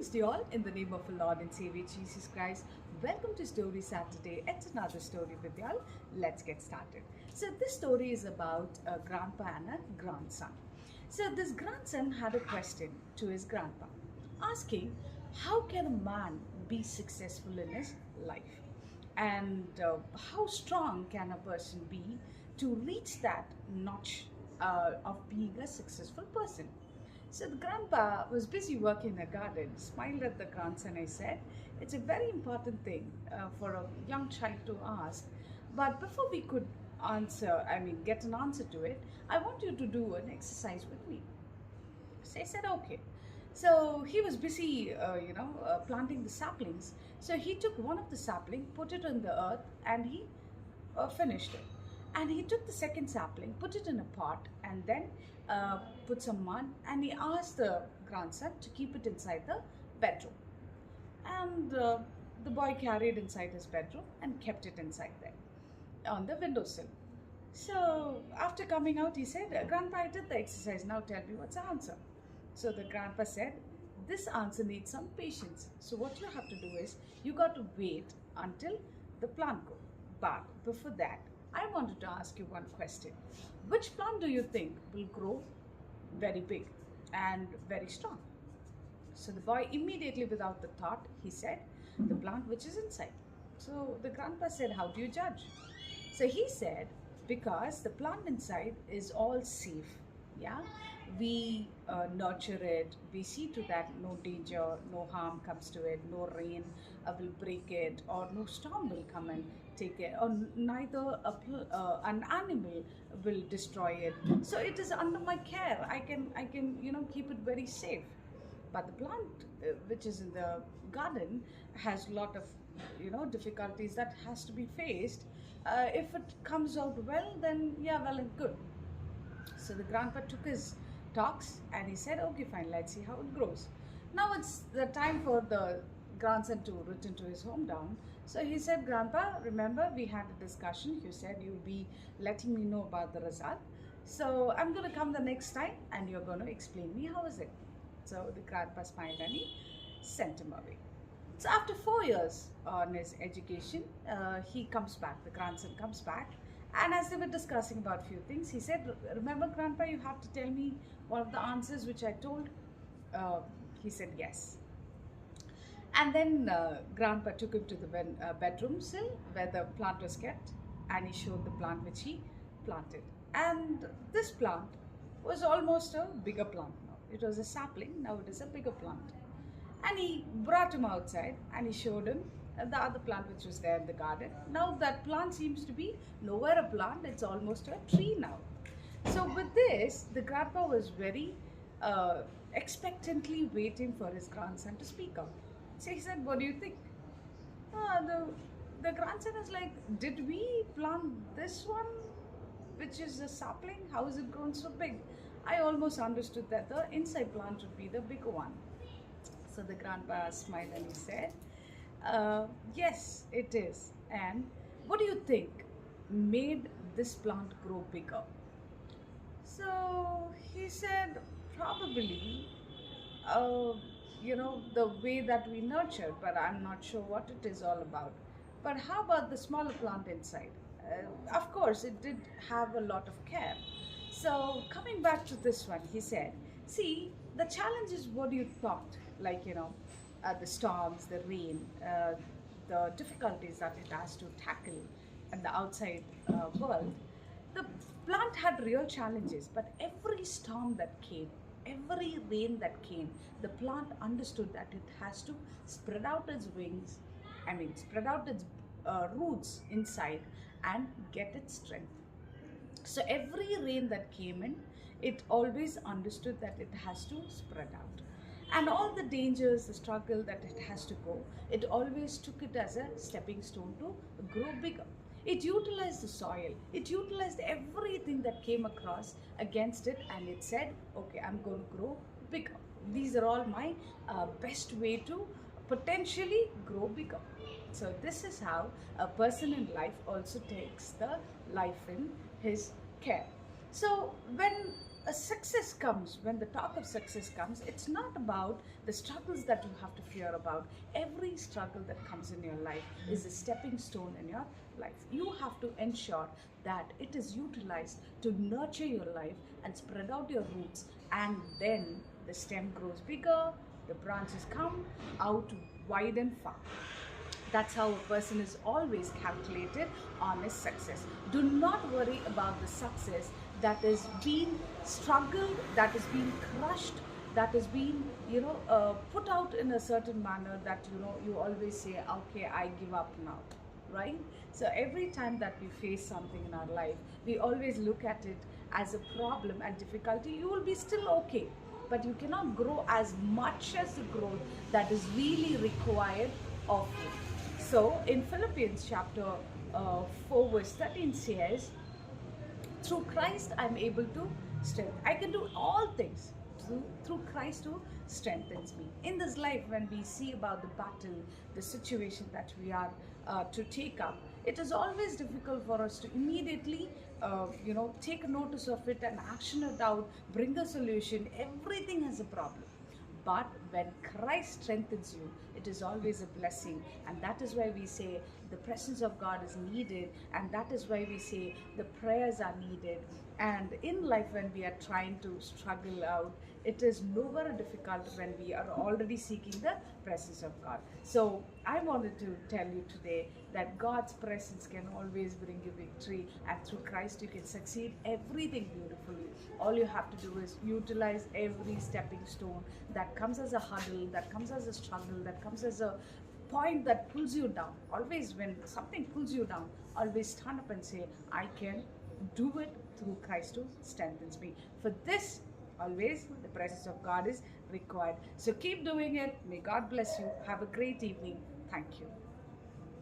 Greetings to you all in the name of our Lord and Savior Jesus Christ. Welcome to Story Saturday. It's another story with y'all. Let's get started. So this story is about a grandpa and a grandson. So this grandson had a question to his grandpa, asking, how can a man be successful in his life? And how strong can a person be to reach that notch of being a successful person? So the grandpa was busy working in the garden, smiled at the grandson. I said, it's a very important thing for a young child to ask. But before we could get an answer to it, I want you to do an exercise with me. So I said, okay. So he was busy, planting the saplings. So he took one of the sapling, put it in the earth, and he finished it. And he took the second sapling, put it in a pot, and then put some mud, and he asked the grandson to keep it inside the bedroom. And the boy carried inside his bedroom and kept it inside there on the windowsill. So after coming out, he said, Grandpa, I did the exercise. Now tell me what's the answer. So the grandpa said, this answer needs some patience. So what you have to do is, you got to wait until the plant grows. But before that, I wanted to ask you one question. Which plant do you think will grow very big and very strong? So the boy immediately, without the thought, he said, the plant which is inside. So the grandpa said, how do you judge? So he said, because the plant inside is all safe. Yeah, we nurture it, we see to that no danger, no harm comes to it, no rain will break it, or no storm will come and take it, or neither an animal will destroy it. So it is under my care. I can keep it very safe. But the plant which is in the garden has a lot of difficulties that has to be faced. If it comes out well, then yeah, well and good. So the grandpa took his talks and he said, okay, fine, let's see how it grows. Now it's the time for the grandson to return to his hometown. So he said, Grandpa, remember we had a discussion. You said you'll be letting me know about the result. So I'm going to come the next time and you're going to explain me how is it. So the grandpa smiled and he sent him away. So after 4 years on his education, he comes back, the grandson comes back. And as they were discussing about few things, he said, remember, Grandpa, you have to tell me one of the answers which I told. He said, yes. And then Grandpa took him to the bedroom sill where the plant was kept, and he showed the plant which he planted. And this plant was almost a bigger plant now. It was a sapling, now it is a bigger plant. And he brought him outside and he showed him the other plant which was there in the garden. Now that plant seems to be nowhere a plant, it's almost a tree now. So with this, the grandpa was very expectantly waiting for his grandson to speak up. So he said, what do you think? The grandson is like, did we plant this one, which is a sapling? How is it grown so big? I almost understood that the inside plant would be the bigger one. So the grandpa smiled and he said, yes, it is. And what do you think made this plant grow bigger? So he said, probably, the way that we nurtured, but I'm not sure what it is all about. But how about the smaller plant inside? Of course, it did have a lot of care. So coming back to this one, he said, see, the challenge is what you thought, the storms, the rain, the difficulties that it has to tackle in the outside world. The plant had real challenges, but every storm that came, every rain that came, the plant understood that it has to spread out its wings, spread out its roots inside and get its strength. So every rain that came in, it always understood that it has to spread out. And all the dangers, the struggle that it has to go, it always took it as a stepping stone to grow bigger. It utilized the soil, it utilized everything that came across against it, and it said, okay, I'm going to grow bigger. These are all my best way to potentially grow bigger. So this is how a person in life also takes the life in his care. So when a success comes, when the talk of success comes, it's not about the struggles that you have to fear about. Every struggle that comes in your life is a stepping stone in your life. You have to ensure that it is utilized to nurture your life and spread out your roots, and then the stem grows bigger, the branches come out wide and far. That's how a person is always calculated on his success. Do not worry about the success that is being struggled, that is being crushed, that is being, put out in a certain manner that, you always say, okay, I give up now, right? So every time that we face something in our life, we always look at it as a problem and difficulty. You will be still okay, but you cannot grow as much as the growth that is really required of you. So in Philippians chapter 4 verse 13 says, through Christ I'm able to strength. I can do all things through Christ who strengthens me. In this life, when we see about the battle, the situation that we are to take up, it is always difficult for us to immediately, take notice of it and action it out, bring a solution. Everything has a problem. But when Christ strengthens you, it is always a blessing. And that is why we say the presence of God is needed. And that is why we say the prayers are needed. And in life, when we are trying to struggle out, it is nowhere difficult when we are already seeking the presence of God. So I wanted to tell you today that God's presence can always bring you victory, and through Christ you can succeed everything beautifully. All you have to do is utilize every stepping stone that comes as a hurdle, that comes as a struggle, that comes as a point that pulls you down. Always, when something pulls you down, always stand up and say, I can do it through Christ who strengthens me. For this, always the presence of God is required. So keep doing it. May God bless you. Have a great evening. Thank you.